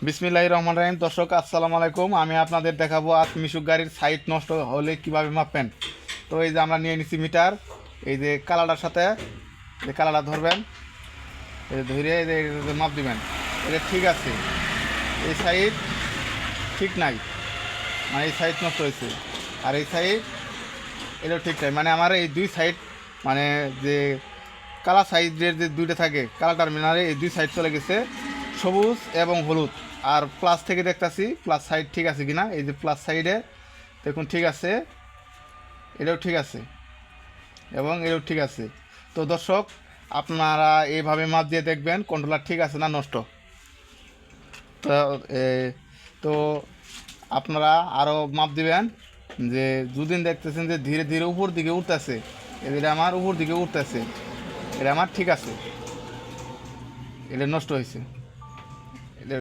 বিসমিল্লাহির রহমানির রহিম। দর্শক আসসালামু আলাইকুম। আমি আপনাদের দেখাবো মিশুক গাড়ির সাইড নষ্ট হলে কিভাবে মাপবেন। তো এই যে আমরা নিয়ে নিচ্ছি মিটার, এই যে কালাটার সাথে যে কালাটা ধরবেন, এই যে ধরে এই যে মাপ দিবেন। এটা ঠিক আছে, এই সাইড ঠিক নাই, মানে এই সাইড নষ্ট হয়েছে, আর এই সাইড এটাও ঠিক নাই। মানে আমার এই দুই সাইড, মানে যে কালা সাইডের যে দুইটা থাকে কালা টার্মিনালে, এই দুই সাইড চলে গেছে, সবুজ এবং হলুদ। আর প্লাস থেকে দেখতেছি প্লাস সাইড ঠিক আছে কিনা। এই যে প্লাস সাইডে দেখুন ঠিক আছে, এটাও ঠিক আছে এবং এটাও ঠিক আছে। তো দর্শক, আপনারা এইভাবে মাপ দিয়ে দেখবেন কন্ট্রোলার ঠিক আছে না নষ্ট। তো তো আপনারা আরও মাপ দিবেন, যে দুদিন দেখতেছেন যে ধীরে ধীরে উপর দিকে উঠতেছে, এটা আমার উপর দিকে উঠতেছে, এটা আমার ঠিক আছে, এটা নষ্ট হয়েছে।